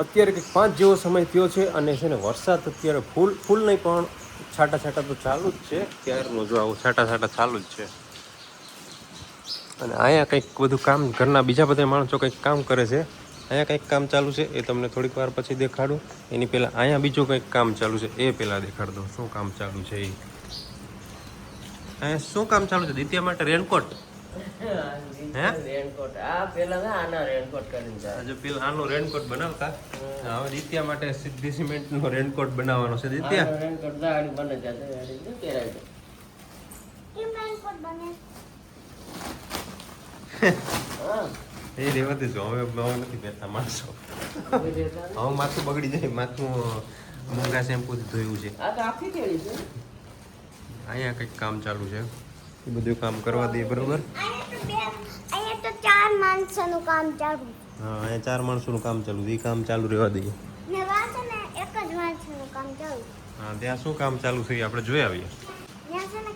અત્યારે કંઈક 5 જેવો સમય થયો છે અને છે ને વરસાદ અત્યારે ફૂલ નહીં પણ છાંટા છાંટા તો ચાલુ જ છે. ત્યારનું જો આવું છાંટા છાંટા ચાલુ જ છે. અને અહીંયા કંઈક બધું કામ ઘરના બીજા બધા માણસો કંઈક કામ કરે છે. અહીંયા કંઈક કામ ચાલુ છે એ તમને થોડીક વાર પછી દેખાડું. એની પહેલાં અહીંયા બીજું કંઈક કામ ચાલુ છે એ પહેલાં દેખાડ દઉં શું કામ ચાલુ છે એ. અહીંયા શું કામ ચાલુ છે દિત્યા માટે રેનકોટ? રેનકોટ આ પેલા આના રેનકોટ કરીને જાય. આજે પેલા આનો રેનકોટ બનાવતા હવે દિત્યા માટે સીધી સિમેન્ટનો રેનકોટ બનાવવાનો છે. દિત્યા રેનકોટ દાડી બને જાય દાડી ને પહેરાય જાય. કેમ રેનકોટ બને? હા એ રેવા દેજો હવે નથી પહેરતા માણસો. હવે માથું બગડી જાય. માથું મોંઘા શેમ્પૂથી ધોયું છે. આ તો આખી કેળી છે. અહીંયા કંઈક કામ ચાલુ છે એ બધું કામ કરવા દઈએ બરોબર. અહીંયા તો 4 માણસોનું કામ ચાલુ. હા અહીંયા 4 માણસોનું કામ ચાલુ છે એ કામ ચાલુ રહેવા દઈએ. ને વા છે ને એક જ માણસોનું કામ ચાલુ. હા ત્યાં શું કામ ચાલુ છે એ આપણે જોઈ આવીએ. ત્યાં છે ને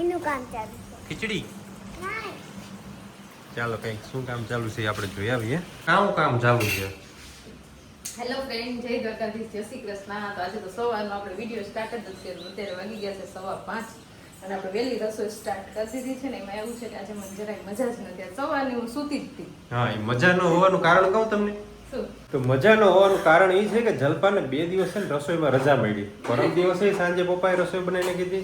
એનું કામ ચાલુ છે. ખીચડી ના ચાલો કંઈક શું કામ ચાલુ છે એ આપણે જોઈ આવીએ. કામ ચાલુ છે. હેલો ફ્રેન્ડ, જય દ્વારકાધીશ, જય શ્રી કૃષ્ણ. તો આજે તો સવારનો આપણે વિડીયો સ્ટાર્ટ જ કર્યો. અત્યારે વાગી ગયા છે 5:15 અને આપણે વહેલી રસોઈ સ્ટાર્ટ કરી દીધી છે ને. એમાં એવું છે કે આજે મને જરાય મજા જ નથી. સવારની હું સૂતી જ હતી. હા એ મજા ન હોવાનું કારણ કહું તમને. શું તો મજા ન હોવાનું કારણ એ છે કે જલપાને 2 દિવસ છે ને રસોઈમાં રજા મળી. પરમ દિવસે સાંજે પપ્પાએ રસોઈ બનાવીને કીધી,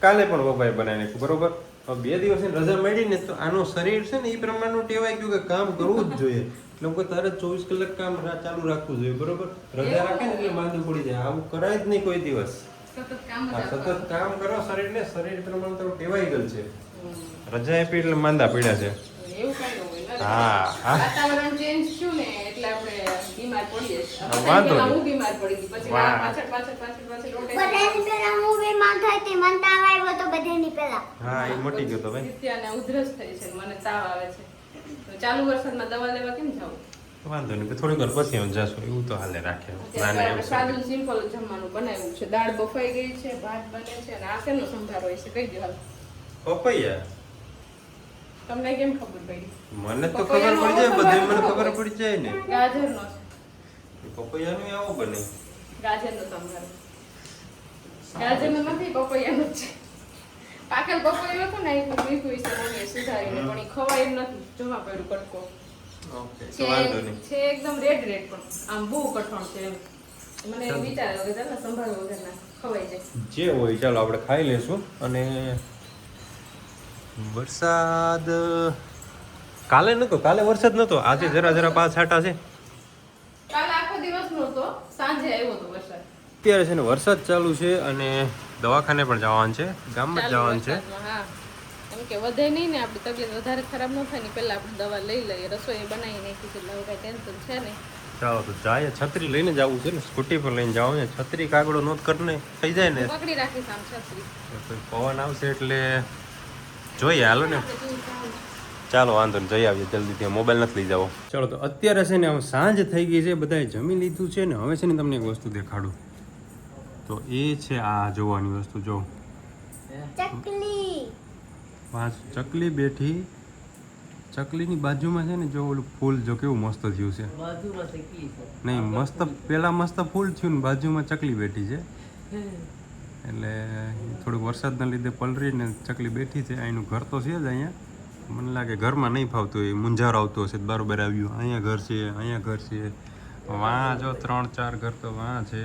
કાલે પણ પપ્પાએ બનાવી નાખ્યું બરોબર. હવે 2 દિવસની રજા મળી ને તો આનું શરીર છે ને એ પ્રમાણનું ટેવાઈ ગયું કે કામ કરવું જ જોઈએ. એટલે હું તારે 24 કલાક કામ ચાલુ રાખવું જોઈએ બરોબર. રજા રાખે ને એટલે માંદું પડી જાય. આવું કરાય જ નહીં કોઈ દિવસ. સતત કામ જ સતત કામ કરો શરીરને, શરીર પ્રમાણે તો ટેવાઈ ગયેલ છે. રજા આપી એટલે માંદા પડ્યા છે. એવું કઈ ન હોય. હા વાતાવરણ ચેન્જ થયું ને એટલે આપણે બીમાર પડીએ છીએ. વાંધો નહીં. હું બીમાર પડી ગઈ પછી વાહ. પાછળ રોટે બધાની પહેલા હું બીમાર થઈ હતી. મને તાવ આવ્યો તો બધાની પહેલા. હા એ મટી ગયો તો ભાઈ. નિત્યાને ઉધરસ થઈ છે, મને તાવ આવે છે. તો ચાલુ વરસાદમાં દવા લેવા કેમ જાવું? વાંધો નહીં થોડીક વાર પછી અમે જાશું એવું તો હાલે રાખે. અત્યારે આપણે સાદું સિમ્પલ જમવાનું બનાવ્યું છે. દાળ બફાઈ ગઈ છે, ભાત બને છે અને આ શેનો સંભારો હોય છે કહી દો હાલ. પપૈયા તમને કેમ ખબર પડી? મને તો ખબર પડી જાય, બધે મને ખબર પડી જાય ને. ગાજરનો છે. પપૈયાનું આવો બને. ગાજરનો સંભારો. ગાજરનો નથી, પપૈયાનો જ છે. પાકેલ પપૈયો હતો ને એ મીઠું વિશે મમ્મીએ સુધારીને પણ એ ખવાય એમ નથી. જોવા પડ્યું કટકો ઓકે તો વાંધો નહીં. છે એકદમ રેડ પણ આમ બહુ કઠણ છે એમ. મને એમ વિચાર આવ્યો કે ચાલો સંભારો વગરના ખવાઈ જાય. જે હોય ચાલો આપણે ખાઈ લેશું. અને વરસાદ કાલે નતો, કાલે વરસાદ નતો, આજે જરા પાંચ છાંટા છે. કાલે આખો દિવસ નહોતો, સાંજે આવ્યો હતો વરસાદ. અત્યારે છે ને વરસાદ ચાલુ છે અને દવાખાને પણ જવાનું છે, ગામમાં જ જવાનું છે. હા એમ કે વધે નહીં ને આપણી તબિયત વધારે ખરાબ ન થાય ને પહેલા આપણે દવા લઈ લઈએ. રસોઈ બનાવી નાખી છે એટલે હવે કાંઈ ટેન્શન છે નહીં. ચાલો તો જાય. છત્રી લઈને જવું છે ને, સ્કૂટી પર લઈને જવાનું છે. છત્રી કાગડો નોટ કરીને થઈ જાય ને પકડી રાખીશ આમ છત્રી. કોઈ પવન આવશે એટલે જોઈએ. હાલો ને આપણે દૂર જવાનું. ચાલો વાંધો નહીં જઈ આવીએ જલ્દીથી. મોબાઈલ નથી લઈ જાવો. ચાલો તો અત્યારે છે ને હવે સાંજ થઈ ગઈ છે, બધાએ જમી લીધું છે ને હવે છે ને તમને એક વસ્તુ દેખાડું. તો એ છે આ જોવાની વસ્તુ. જો ચકલી. પાંચ ચકલી બેઠી. ચકલીની બાજુમાં છે ને જો ઓલું ફૂલ જો કેવું મસ્ત થયું છે. બાજુમાં ચકલી છે. નહીં મસ્ત પેલા મસ્ત ફૂલ થયું ને બાજુમાં ચકલી બેઠી છે. એટલે થોડુંક વરસાદના લીધે પલરી ને ચકલી બેઠી છે. અહીંનું ઘર તો છે જ અહીંયા. મને લાગે ઘરમાં નહીં ફાવતું હોય, મૂંઝારો આવતો હશે બરાબર આવ્યું. અહીંયા ઘર છે, અહીંયા ઘર છે, વાં જો 3-4 ઘર તો વાં છે.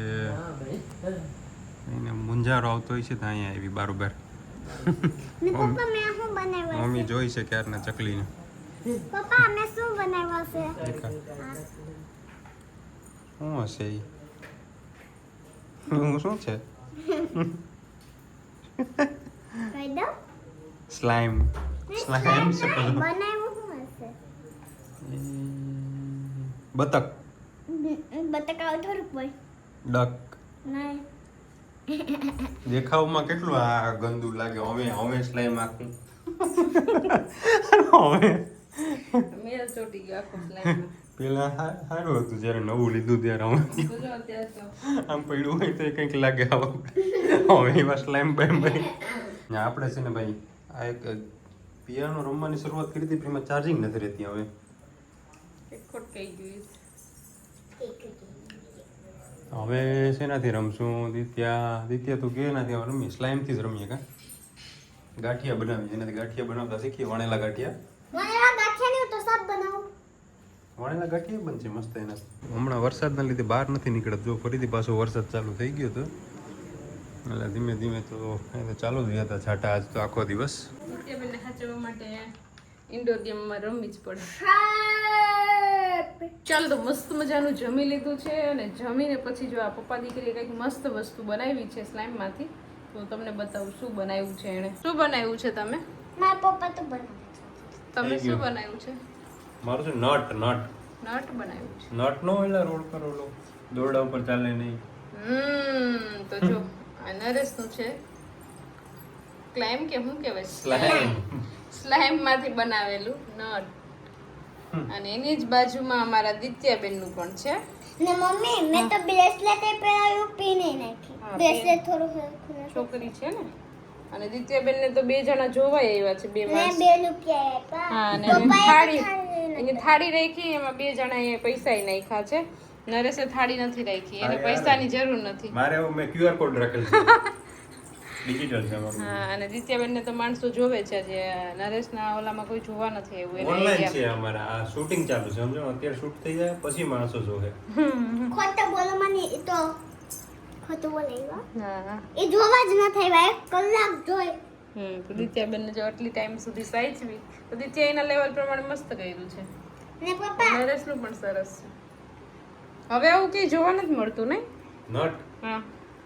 એને મૂંઝારો આવતો હોય છે તો અહીંયા આવી બરાબર. ને પપ્પા મેં શું બનાવ્યા મમ્મી જોઈ છે ક્યારના ચકલીને. છે? પપ્પા મેં શું બનાવ્યા છે? શું હશે એ? હું શું છે? કહી દઉં? સ્લાઇમ. સ્લાઇમ છે બધું. બનાવ્યું શું હશે? બતક. બતાકાવ થોડુંક હોય. ડક. નહીં. દેખાવમાં કેટલું આ ગંદુ લાગે. હવે સ્લાઇમ આખું. હવે મેલ ચોટી ગયો આખો સ્લાઇમ. પેલા સારું હતું જ્યારે નવું લીધું ત્યારે હવે જોજો અત્યારે તો આમ પડ્યું હોય તો કંઈક લાગે. હવે એવા સ્લાઇમ ભાઈ આપણે છે ને ભાઈ આ એક પિયાનો રમવાની શરૂઆત કરી હતી પણ એમાં ચાર્જિંગ નથી રહેતી. હવે એક ખોટ કહી ગયું. હવે શેનાથી રમશું દિત્યા તું કે નાથી હવે રમીએ સ્લાઇમથી જ રમીએ કા ગાંઠિયા બનાવીએ એનાથી ગાંઠિયા બનાવતા શીખીએ વણેલા ગાંઠિયા મને આ ગાંઠિયાની તો સબ બનાવું. વણેલા ગાંઠિયા બનશે મસ્ત એના હમણાં વરસાદના લીધે બહાર નથી નીકળત જો ફરીથી પાછો વરસાદ ચાલુ થઈ ગયો હતો એટલે ધીમે ધીમે તો એ તો ચાલુ જ રહ્યા હતા છાંટા આજ તો આખો દિવસ નિત્યાબેનને સાચવવા માટે ઇન્ડોર ગેમમાં રમવી જ પડે. ચાલો તો મસ્ત મજાનું જમી લીધું છે અને જમીને પછી જો આ પપ્પા દીકરીએ કંઈક મસ્ત વસ્તુ બનાવી છે સ્લાઇમમાંથી તો તમને બતાવું શું બનાવ્યું છે એણે. શું બનાવ્યું છે તમે? મારા પપ્પા તો બનાવે છે. તમે શું બનાવ્યું છે? મારું છે નટ નટ બનાવ્યું છે. નટ નો એટલે રોડ પર ઓલો દોરડા ઉપર ચાલે નહીં. તો જો આ નરેશનું છે ક્લાઇમ કે શું કહેવાય સ્લાઇમ માંથી બનાવેલું નટ અને એની જ બાજુમાં અમારા દિત્યાબેનનું પણ છે. ને મમ્મી મેં તો બ્રેસલેટ પહેરાવ્યું પીને નાખી. બ્રેસલેટ થોડું છોકરી છે ને અને દિત્યાબેનને તો બે જણા જોવાય આવ્યા છે બે મેં માણસ. બે રૂપિયા હા આપ્યા. અને પપ્પાએ થાળી થાળી એની થાળી રાખી એમાં બે જણા એ પૈસા નાખ્યા છે. નરેશે થાળી નથી રાખી એને પૈસાની જરૂર નથી. મારે મેં QR કોડ રાખેલ છે ડિજિટલ છે મારું હા અને દિત્યાબેનને તો માણસો જોવે છે જે નરેશના ઓલામાં કોઈ જોવા નથી આવ્યું એને ઓનલાઈન idea. છે અમારા આ શૂટિંગ ચાલુ છે સમજો અત્યારે શૂટ થઈ જાય પછી માણસો જોવે ખોટું બોલો મને એ તો ખોટું બોલે એવા. હા એ જોવા જ ન થાય ભાઈ કલાક જોઈ. તો દિત્યાબેનને જો આટલી ટાઈમ સુધી સાચવી તો દિત્યા એના લેવલ પ્રમાણે મસ્ત કર્યું છે. ને પપ્પા નરેશનું પણ સરસ છે. હવે આવું કઈ જોવા નથી મળતું નહીં. નટ હા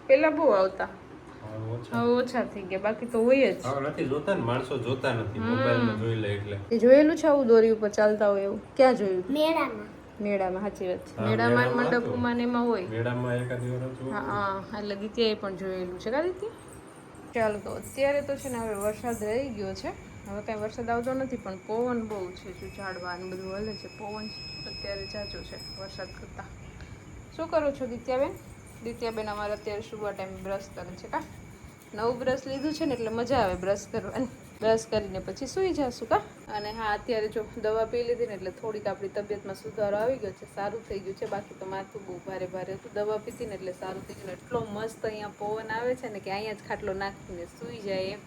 પેલા બહુ આવતા ઓછા હવે ઓછા થઈ ગયા બાકી તો હોય જ. હવે નથી જોતા ને માણસો જોતા નથી મોબાઈલમાં જોઈ લે એટલે તે જોયેલું છે આવું દોરી ઉપર ચાલતા હોય એવું ક્યાં જોયું? મેળામાં મેળામાં સાચી વાત છે. હા, મેળામાં મેળામાં મંડપમાં ને એમાં હોય. મેળામાં એકાદી વાર જોયું. હા એટલે દિત્યાએ પણ જોયેલું છે કા દિત્યા? ચાલો તો અત્યારે તો છે ને હવે વરસાદ રહી ગયો છે. હવે કાંઈ વરસાદ આવતો નથી પણ પવન બહુ છે જો ઝાડવા ને બધું હલે છે પવન અત્યારે જાજો છે વરસાદ કરતા. શું કરો છો દિત્યાબેન? દિત્યાબેન અમારે અત્યારે સુબહ ટાઈમે બ્રશ કરે છે કા? નવું બ્રશ લીધું છે ને એટલે મજા આવે બ્રશ કરવાની. બ્રશ કરીને પછી સૂઈ જશું કા? અને હા અત્યારે જો દવા પી લીધી ને એટલે થોડીક આપણી તબિયતમાં સુધારો આવી ગયો છે સારું થઈ ગયું છે. બાકી તો માથું બહુ ભારે ભારે હતું દવા પીધી ને એટલે સારું થઈ ગયું. એટલો મસ્ત અહીંયા પવન આવે છે ને કે અહીંયા જ ખાટલો નાખીને સૂઈ જાય એમ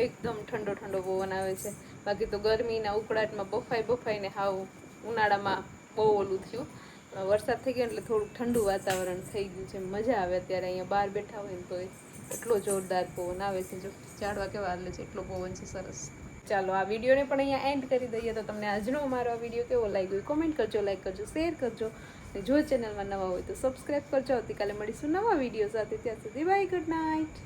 એકદમ ઠંડો ઠંડો પવન આવે છે. બાકી તો ગરમીના ઉકળાટમાં બફાઈને હાવ ઉનાળામાં બહુ ઓલું થયું. વરસાદ થઈ ગયો એટલે થોડુંક ઠંડુ વાતાવરણ થઈ ગયું છે મજા આવે અત્યારે અહીંયા બહાર બેઠા હોય ને તો એટલો જોરદાર પવન આવે છે જો ઝાડવા કેવા હાલે છે એટલો પવન છે સરસ. ચાલો આ વિડીયોને પણ અહીંયા એન્ડ કરી દઈએ. તો તમને આજનો અમારો આ વિડીયો કેવો લાગ્યો કોમેન્ટ કરજો, લાઈક કરજો, શેર કરજો અને જો ચેનલમાં નવા હોય તો સબસ્ક્રાઈબ કરજો. આવતીકાલે મળીશું નવા વિડીયો સાથે ત્યાં સુધી બાય ગુડ નાઇટ.